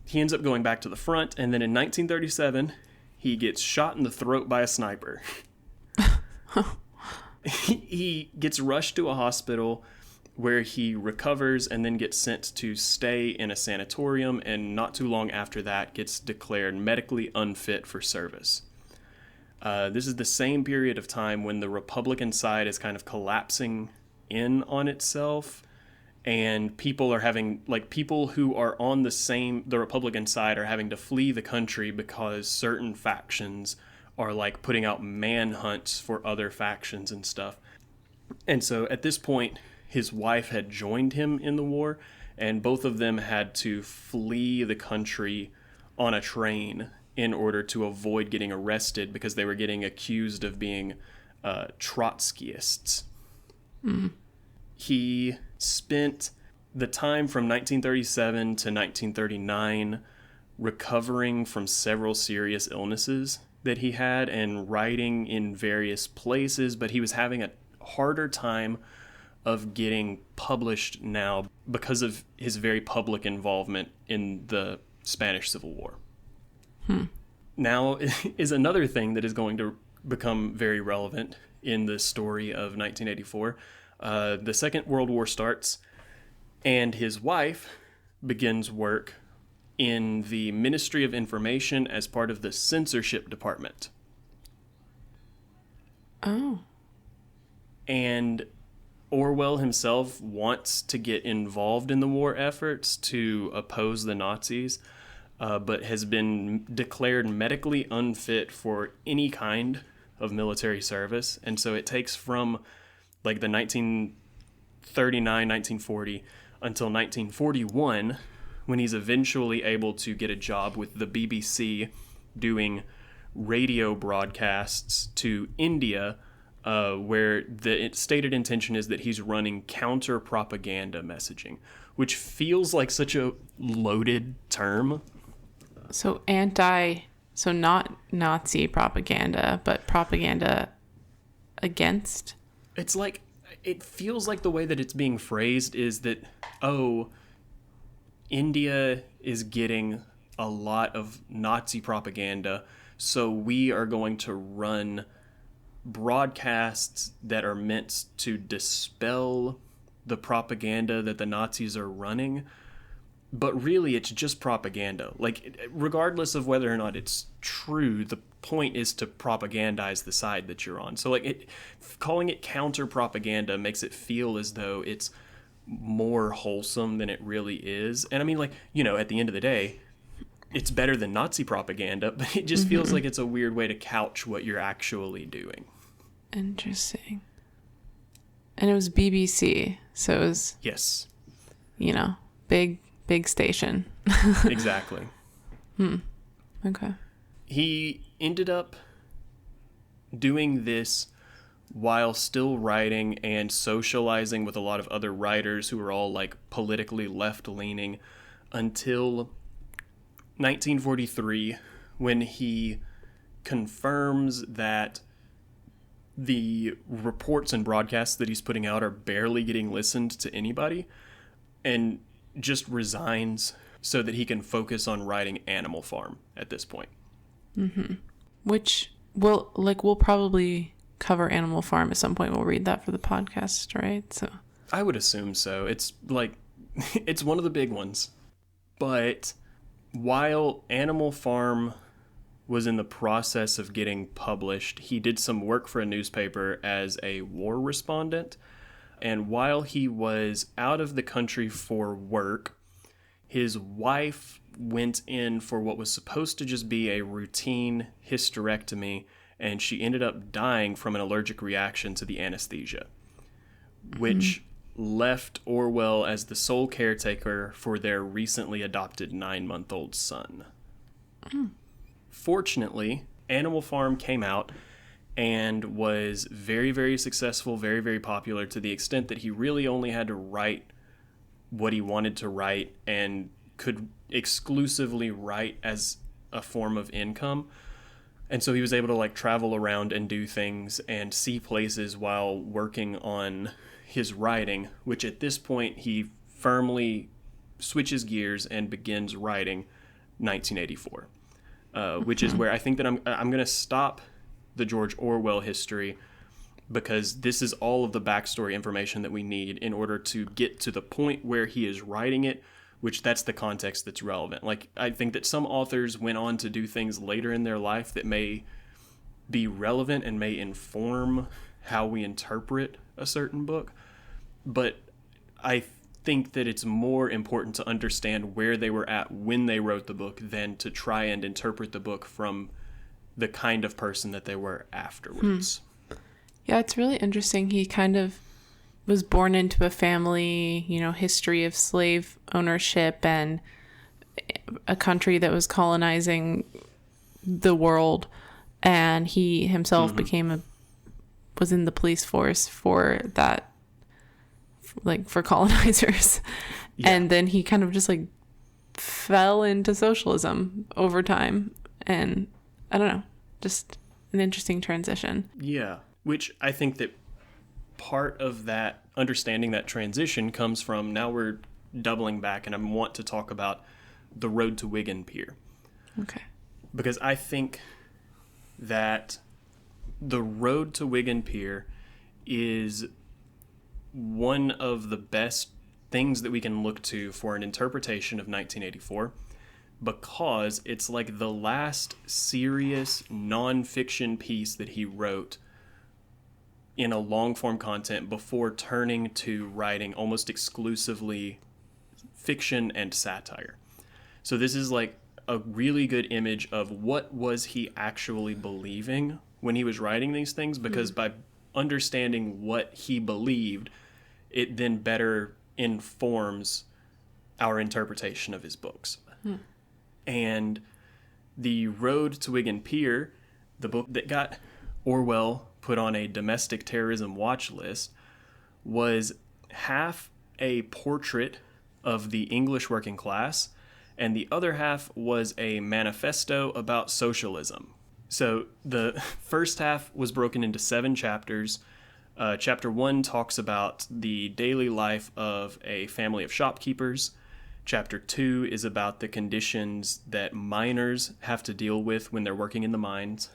He ends up going back to the front, and then in 1937, he gets shot in the throat by a sniper. He gets rushed to a hospital where he recovers and then gets sent to stay in a sanatorium, and not too long after that gets declared medically unfit for service. This is the same period of time when the Republican side is kind of collapsing in on itself, and people who are on the Republican side are having to flee the country because certain factions are like putting out manhunts for other factions and stuff. And so at this point, his wife had joined him in the war, and both of them had to flee the country on a train in order to avoid getting arrested because they were getting accused of being Trotskyists. Mm. He spent the time from 1937 to 1939 recovering from several serious illnesses that he had and writing in various places, but he was having a harder time of getting published now because of his very public involvement in the Spanish Civil War. Now is another thing that is going to become very relevant in the story of 1984. The Second World War starts, and his wife begins work in the Ministry of Information as part of the censorship department. Oh. And Orwell himself wants to get involved in the war efforts to oppose the Nazis, but has been declared medically unfit for any kind of military service. And so it takes from like the 1939, 1940 until 1941 when he's eventually able to get a job with the BBC doing radio broadcasts to India, where the stated intention is that he's running counter-propaganda messaging, which feels like such a loaded term. So not Nazi propaganda, but propaganda against? It's like, it feels like the way that it's being phrased is that, India is getting a lot of Nazi propaganda, so we are going to run broadcasts that are meant to dispel the propaganda that the Nazis are running. But really, it's just propaganda. Like, regardless of whether or not it's true, the point is to propagandize the side that you're on. So, calling it counter-propaganda makes it feel as though it's more wholesome than it really is. And I mean, at the end of the day, it's better than Nazi propaganda, but it just feels like it's a weird way to couch what you're actually doing. Interesting. And it was BBC, so it was... Yes. Big station. Exactly. Okay. He ended up doing this while still writing and socializing with a lot of other writers who were all like politically left-leaning until 1943, when he confirms that the reports and broadcasts that he's putting out are barely getting listened to anybody, and just resigns so that he can focus on writing Animal Farm at this point. Which we'll probably cover Animal Farm at some point. We'll read that for the podcast, right? So I would assume so. It's like, it's one of the big ones. But while Animal Farm was in the process of getting published, he did some work for a newspaper as a war respondent. And while he was out of the country for work, his wife went in for what was supposed to just be a routine hysterectomy, and she ended up dying from an allergic reaction to the anesthesia, which left Orwell as the sole caretaker for their recently adopted 9-month-old son. Fortunately, Animal Farm came out and was very, very successful, very, very popular, to the extent that he really only had to write what he wanted to write and could exclusively write as a form of income. And so he was able to like travel around and do things and see places while working on his writing, which at this point he firmly switches gears and begins writing 1984. Which is where I think that I'm going to stop the George Orwell history, because this is all of the backstory information that we need in order to get to the point where he is writing it, which that's the context that's relevant. Like, I think that some authors went on to do things later in their life that may be relevant and may inform how we interpret a certain book, but I think that it's more important to understand where they were at when they wrote the book than to try and interpret the book from the kind of person that they were afterwards. Yeah, it's really interesting. He kind of was born into a family, history of slave ownership and a country that was colonizing the world. And he himself was in the police force for that, like for colonizers. Yeah. And then he kind of just like fell into socialism over time. And I don't know, just an interesting transition. Yeah, which I think that part of that, understanding that transition, comes from, now we're doubling back and I want to talk about the road to Wigan Pier. Okay. Because I think that the road to Wigan Pier is one of the best things that we can look to for an interpretation of 1984, because it's like the last serious nonfiction piece that he wrote in a long-form content before turning to writing almost exclusively fiction and satire. So this is like a really good image of what was he actually believing when he was writing these things, because by understanding what he believed, it then better informs our interpretation of his books. And The Road to Wigan Pier, the book that got Orwell put on a domestic terrorism watch list, was half a portrait of the English working class, and the other half was a manifesto about socialism. So the first half was broken into 7 chapters. Chapter 1 talks about the daily life of a family of shopkeepers. Chapter 2 is about the conditions that miners have to deal with when they're working in the mines.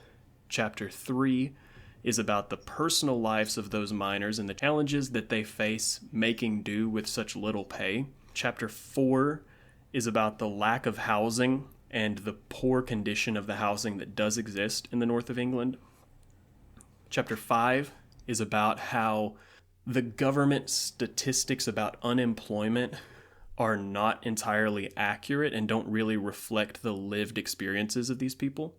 Chapter 3 is about the personal lives of those miners and the challenges that they face making do with such little pay. Chapter 4 is about the lack of housing and the poor condition of the housing that does exist in the north of England. Chapter 5 is about how the government statistics about unemployment are not entirely accurate and don't really reflect the lived experiences of these people.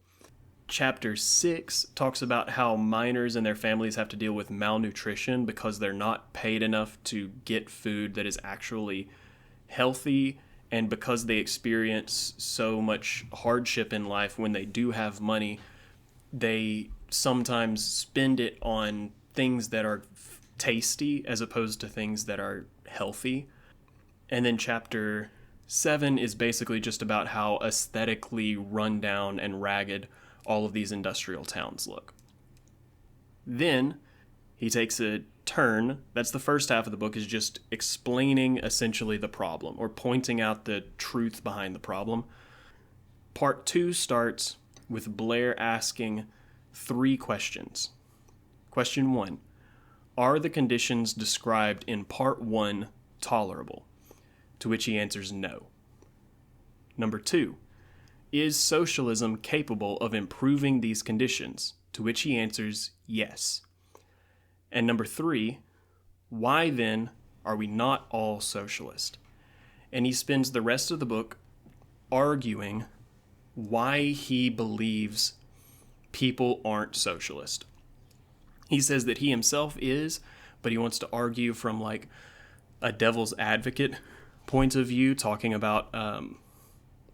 Chapter 6 talks about how miners and their families have to deal with malnutrition because they're not paid enough to get food that is actually healthy And because they experience so much hardship in life when they do have money, they sometimes spend it on things that are tasty as opposed to things that are healthy. And then chapter 7 is basically just about how aesthetically run down and ragged all of these industrial towns look. Then he takes a turn. That's the first half of the book, is just explaining essentially the problem or pointing out the truth behind the problem. Part 2 starts with Blair asking 3 questions. Question 1, are the conditions described in part 1 tolerable? To which he answers no. Number 2, is socialism capable of improving these conditions? To which he answers yes. And number 3, why then are we not all socialist? And he spends the rest of the book arguing why he believes people aren't socialist. He says that he himself is, but he wants to argue from like a devil's advocate point of view, talking about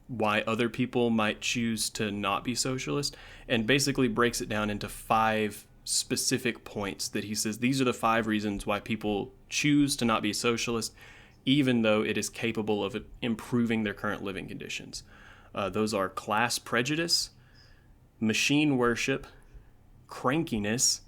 why other people might choose to not be socialist, and basically breaks it down into 5 specific points that he says these are the 5 reasons why people choose to not be socialist, even though it is capable of improving their current living conditions. Those are class prejudice, machine worship, crankiness,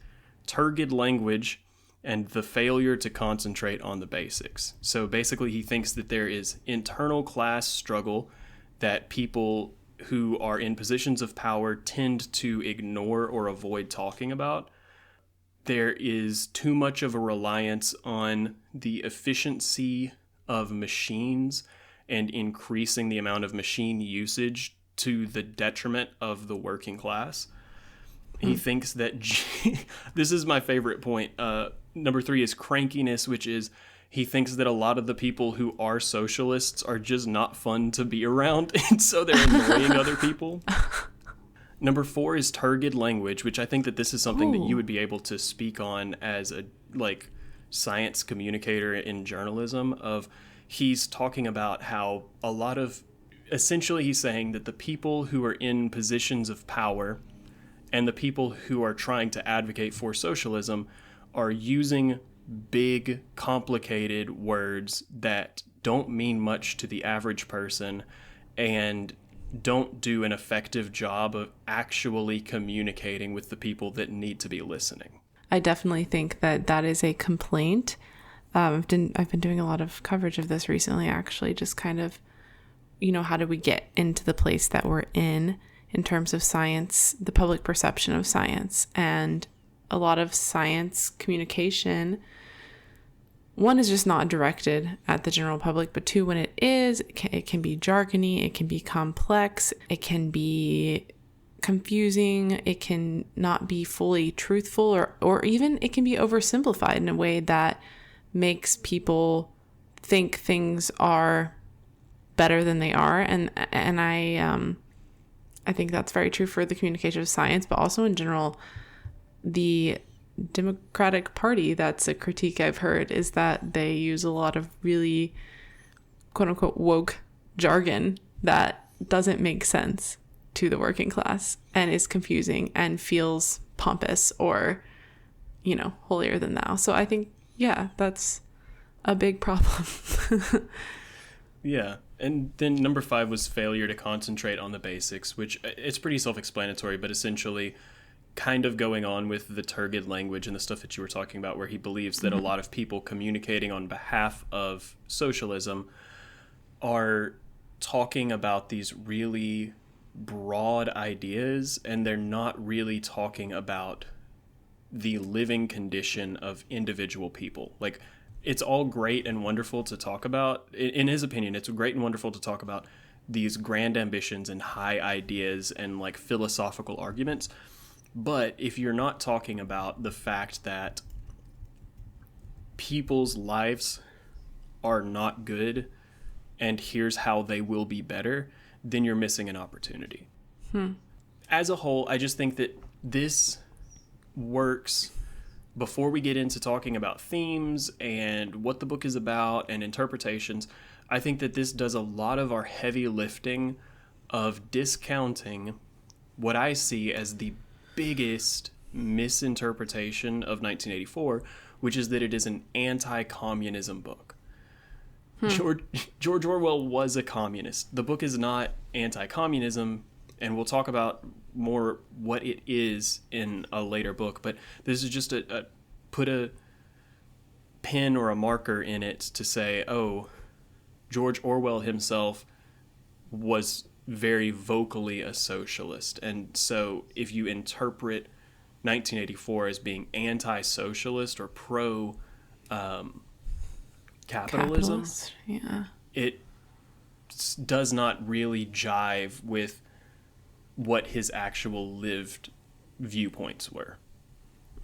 turgid language, and the failure to concentrate on the basics. So basically he thinks that there is internal class struggle that people who are in positions of power tend to ignore or avoid talking about. There is too much of a reliance on the efficiency of machines and increasing the amount of machine usage to the detriment of the working class. He thinks that this is my favorite point. Number 3 is crankiness, which is he thinks that a lot of the people who are socialists are just not fun to be around, and so they're annoying other people. Number 4 is turgid language, which I think that this is something that you would be able to speak on as a science communicator in journalism. He's talking about how a lot of, essentially he's saying that the people who are in positions of power and the people who are trying to advocate for socialism are using big, complicated words that don't mean much to the average person and don't do an effective job of actually communicating with the people that need to be listening. I definitely think that is a complaint. I've been doing a lot of coverage of this recently, actually, just kind of, how do we get into the place that we're in terms of science, the public perception of science, and a lot of science communication. 1 is just not directed at the general public, but 2, when it is, it can be jargony, it can be complex, it can be confusing, it can not be fully truthful, or even it can be oversimplified in a way that makes people think things are better than they are. And I think that's very true for the communication of science, but also in general, the Democratic Party, that's a critique I've heard, is that they use a lot of really quote unquote woke jargon that doesn't make sense to the working class and is confusing and feels pompous or, holier than thou. So I think, that's a big problem. Yeah. And then number 5 was failure to concentrate on the basics, which it's pretty self-explanatory, but essentially kind of going on with the turgid language and the stuff that you were talking about, where he believes that a lot of people communicating on behalf of socialism are talking about these really broad ideas, and they're not really talking about the living condition of individual people. It's all great and wonderful to talk about. In his opinion, it's great and wonderful to talk about these grand ambitions and high ideas and philosophical arguments. But if you're not talking about the fact that people's lives are not good and here's how they will be better, then you're missing an opportunity. As a whole, I just think that this works. Before we get into talking about themes and what the book is about and interpretations, I think that this does a lot of our heavy lifting of discounting what I see as the biggest misinterpretation of 1984, which is that it is an anti-communism book. George Orwell was a communist. The book is not anti-communism, and we'll talk about more what it is in a later book, but this is just put a pen or a marker in it to say, oh, George Orwell himself was very vocally a socialist. And so if you interpret 1984 as being anti-socialist or pro capitalism, yeah, it does not really jive with what his actual lived viewpoints were.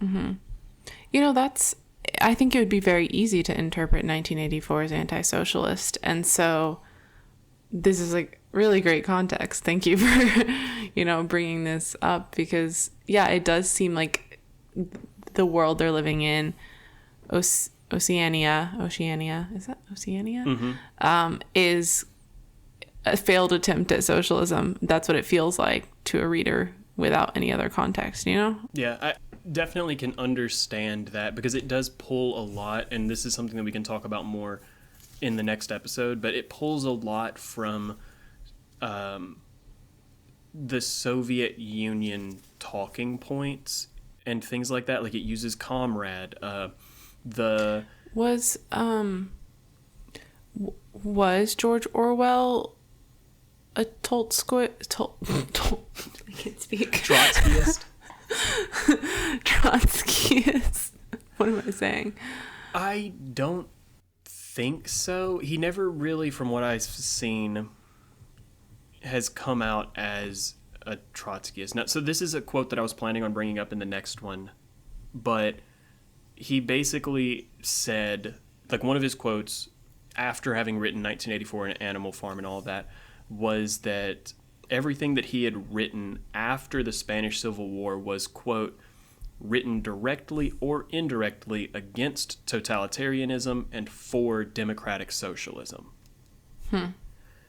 Mm-hmm. You know, I think it would be very easy to interpret 1984 as anti-socialist. And so this is like really great context. Thank you for, bringing this up, because yeah, it does seem like the world they're living in, Oceania, is that Oceania? Mm-hmm. Is a failed attempt at socialism. That's what it feels like to a reader without any other context, Yeah, I definitely can understand that, because it does pull a lot, and this is something that we can talk about more in the next episode, but it pulls a lot from the Soviet Union talking points and things like that. Like, it uses comrade. Was George Orwell a I can't speak. Trotskyist? Trotskyist. What am I saying? I don't think so. He never really, from what I've seen, has come out as a Trotskyist. Now, so this is a quote that I was planning on bringing up in the next one, but he basically said, like, one of his quotes after having written 1984 and Animal Farm and all that was that everything that he had written after the Spanish Civil War was, quote, written directly or indirectly against totalitarianism and for democratic socialism.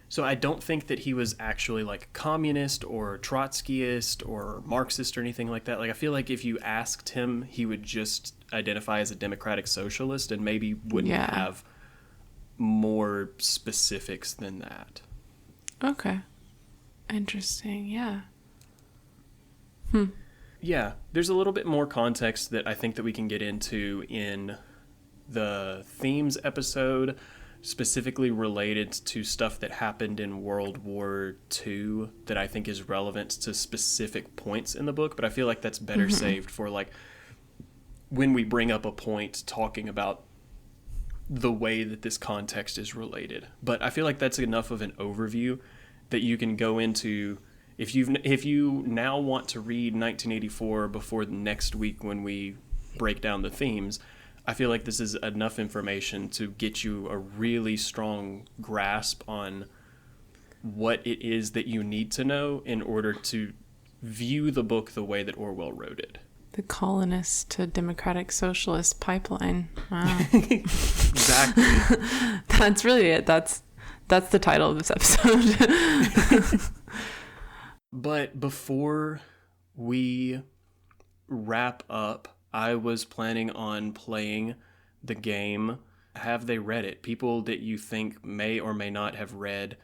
So I don't think that he was actually like communist or Trotskyist or Marxist or anything like that. Like, I feel like if you asked him, he would just identify as a democratic socialist and maybe wouldn't have more specifics than that. Okay. Interesting. Yeah. Yeah, there's a little bit more context that I think that we can get into in the themes episode, specifically related to stuff that happened in World War II that I think is relevant to specific points in the book, but I feel like that's better saved for, like, when we bring up a point talking about the way that this context is related. But I feel like that's enough of an overview that you can go into. If you now want to read 1984 before next week when we break down the themes, I feel like this is enough information to get you a really strong grasp on what it is that you need to know in order to view the book the way that Orwell wrote it. The colonist to democratic socialist pipeline. Wow. Exactly. That's really it. That's the title of this episode. But before we wrap up, I was planning on playing the game Have They Read It? People that you think may or may not have read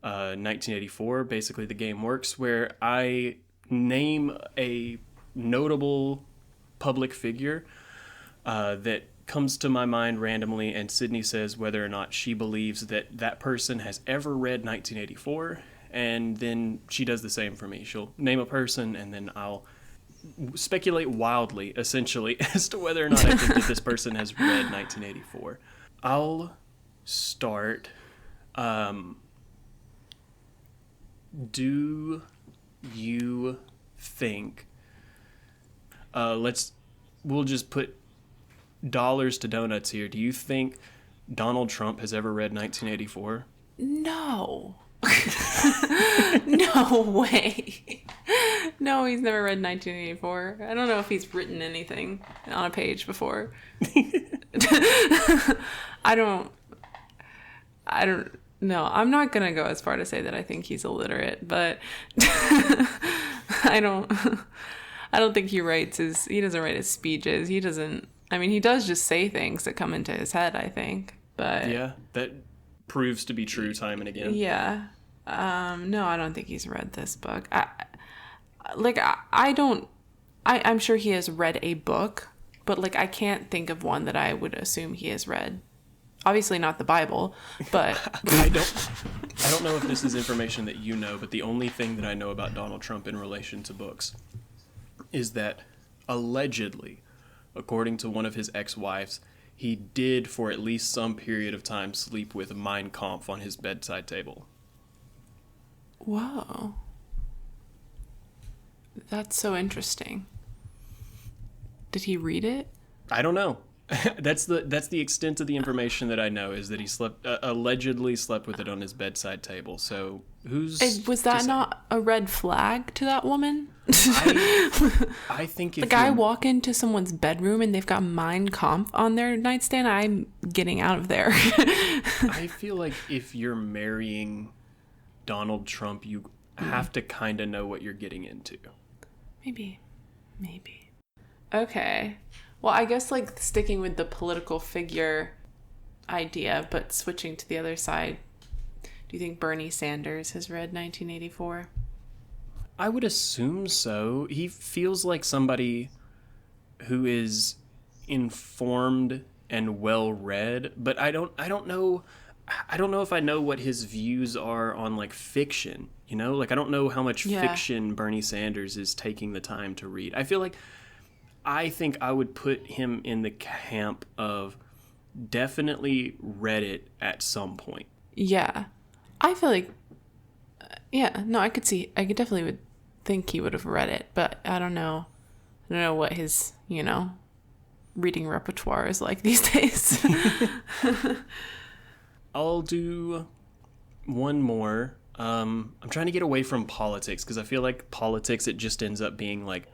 1984. Basically, the game works where I name a notable public figure that comes to my mind randomly, and Sydney says whether or not she believes that that person has ever read 1984, and then she does the same for me. She'll name a person, and then I'll speculate wildly, essentially, as to whether or not I think that this person has read 1984. I'll start. Do you think... we'll just put dollars to donuts here. Do you think Donald Trump has ever read 1984? No. No way. No, he's never read 1984. I don't know if he's written anything on a page before. I don't... I don't know. I'm not going to go as far to say that I think he's illiterate, but I don't think he doesn't write his speeches. He does just say things that come into his head, I think. But yeah, that proves to be true time and again. Yeah. No, I don't think he's read this book. I'm sure he has read a book, but like I can't think of one that I would assume he has read. Obviously not the Bible, but I don't know if this is information that you know, but the only thing that I know about Donald Trump in relation to books is that allegedly, according to one of his ex-wives, he did for at least some period of time sleep with Mein Kampf on his bedside table. Whoa. That's so interesting. Did he read it? I don't know. That's the extent of the information that I know, is that he allegedly slept with it on his bedside table. So was that not a red flag to that woman? I think if I walk into someone's bedroom and they've got Mein Kampf on their nightstand, I'm getting out of there. I feel like if you're marrying Donald Trump, you have to kind of know what you're getting into. Maybe. Okay. Well, I guess like sticking with the political figure idea, but switching to the other side, do you think Bernie Sanders has read 1984? I would assume so. He feels like somebody who is informed and well-read, but I don't know if I know what his views are on like fiction, you know? Like I don't know how much fiction Bernie Sanders is taking the time to read. I think I would put him in the camp of definitely read it at some point. Yeah. I feel like, I could definitely would think he would have read it, but I don't know what his, reading repertoire is like these days. I'll do one more. I'm trying to get away from politics because I feel like politics, it just ends up being like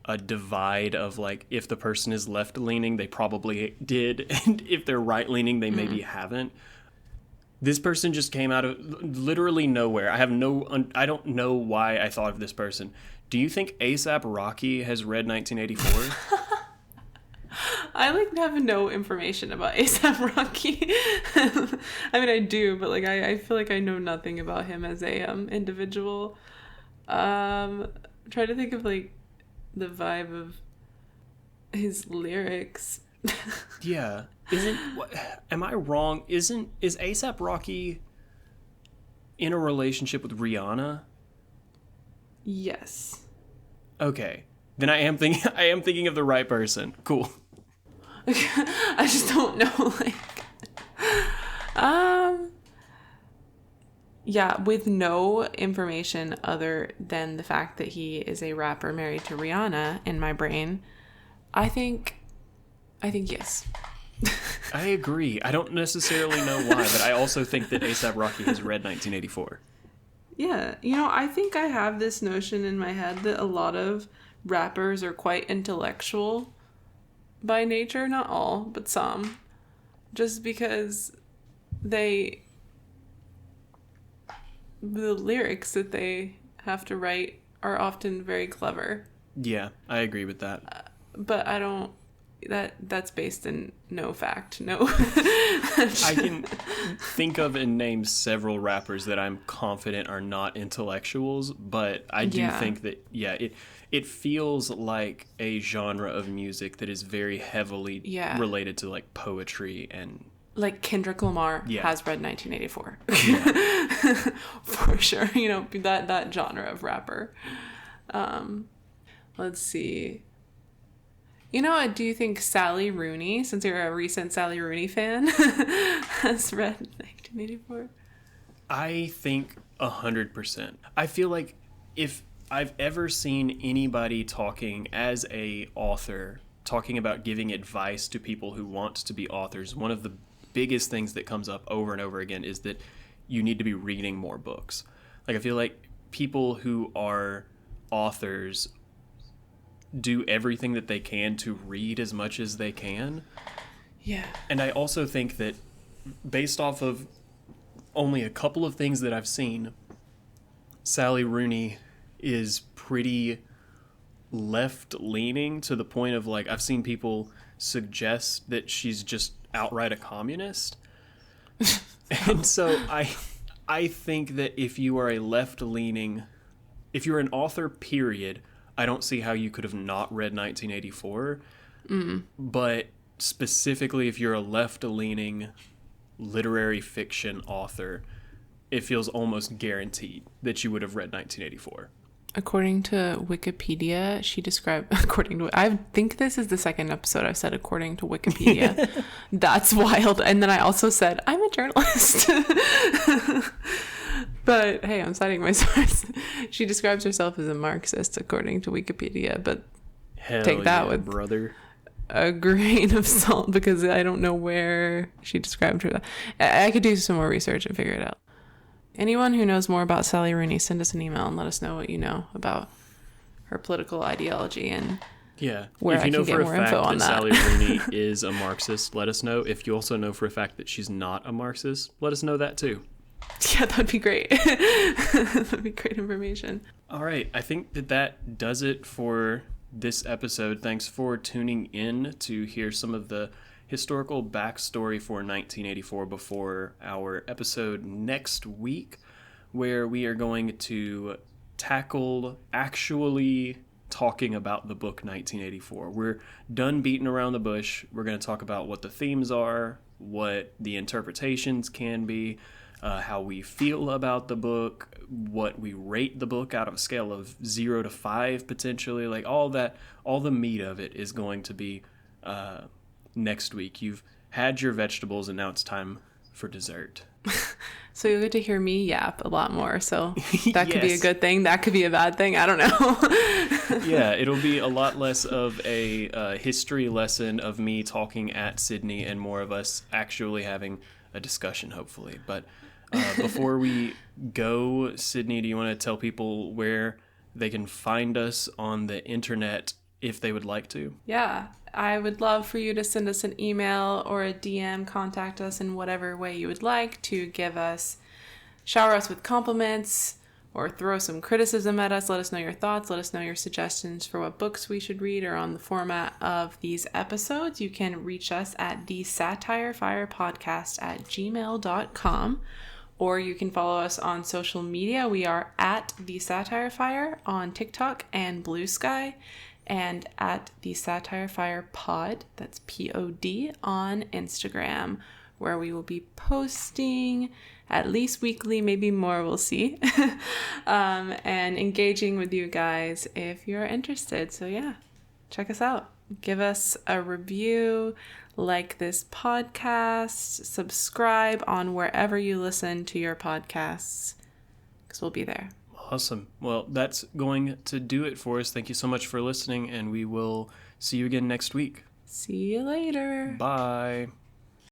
a divide of like, if the person is left leaning, they probably did, and if they're right leaning, they maybe haven't. This person just came out of literally nowhere. I don't know why I thought of this person. Do you think A$AP Rocky has read 1984? I have no information about A$AP Rocky. I mean, I do, but I feel like I know nothing about him as a individual. I'm trying to think of the vibe of his lyrics. Yeah. Am I wrong? Is A$AP Rocky in a relationship with Rihanna? Yes. Okay. Then I am thinking of the right person. Cool. I just don't know, yeah, with no information other than the fact that he is a rapper married to Rihanna in my brain, I think yes. I agree. I don't necessarily know why, but I also think that A$AP Rocky has read 1984. Yeah, I think I have this notion in my head that a lot of rappers are quite intellectual by nature, not all, but some, just because the lyrics that they have to write are often very clever. Yeah, I agree with that. But I don't, that's based in no fact, no. I can think of and name several rappers that I'm confident are not intellectuals, but I do think that, it feels like a genre of music that is very heavily related to like poetry and... Like Kendrick Lamar has read 1984. Yeah. For sure. That genre of rapper. Let's see. Do you think Sally Rooney, since you're a recent Sally Rooney fan, has read 1984? I think 100%. I feel like if I've ever seen anybody talking as a author, talking about giving advice to people who want to be authors, one of the biggest things that comes up over and over again is that you need to be reading more books. I feel like people who are authors do everything that they can to read as much as they can. Yeah. And I also think that based off of only a couple of things that I've seen, Sally Rooney is pretty left-leaning to the point of, like, I've seen people suggest that she's just outright a communist. And so I think that if you are a left-leaning, if you're an author, period, I don't see how you could have not read 1984. But specifically, if you're a left-leaning literary fiction author, it feels almost guaranteed that you would have read 1984. According to Wikipedia, she described, I think this is the second episode I've said according to Wikipedia. That's wild. And then I also said, I'm a journalist. But hey, I'm citing my source. She describes herself as a Marxist according to Wikipedia, but Hell take that yeah, with brother. a grain of salt because I don't know where she described her. I could do some more research and figure it out. Anyone who knows more about Sally Rooney, send us an email and let us know what you know about her political ideology and where if you I know can for get a more fact info on that. Sally Rooney is a Marxist, let us know. If you also know for a fact that she's not a Marxist, let us know that too. Yeah, that'd be great. That'd be great information. All right, I think that does it for this episode. Thanks for tuning in to hear some of the historical backstory for 1984 before our episode next week, where we are going to tackle actually talking about the book 1984. We're done beating around the bush. We're going to talk about what the themes are, what the interpretations can be, how we feel about the book, what we rate the book out of a scale of 0 to 5 potentially. Like all that, all the meat of it is going to be next week. You've had your vegetables and now it's time for dessert. So you'll get to hear me yap a lot more. So that could be a Yes. good thing. That could be a bad thing. I don't know. Yeah, it'll be a lot less of a history lesson of me talking at Sydney and more of us actually having a discussion, hopefully. But before we go, Sydney, do you want to tell people where they can find us on the internet if they would like to? Yeah, I would love for you to send us an email or a DM, contact us in whatever way you would like to shower us with compliments or throw some criticism at us. Let us know your thoughts. Let us know your suggestions for what books we should read or on the format of these episodes. You can reach us at the Satire Fire Podcast at gmail.com, or you can follow us on social media. We are at the Satire Fire on TikTok and Blue Sky, and at the Satire Fire Pod, that's POD, on Instagram, where we will be posting at least weekly, maybe more, we'll see, and engaging with you guys if you're interested. So yeah, check us out. Give us a review, like this podcast, subscribe on wherever you listen to your podcasts, because we'll be there. Awesome. Well, that's going to do it for us. Thank you so much for listening, and we will see you again next week. See you later. Bye.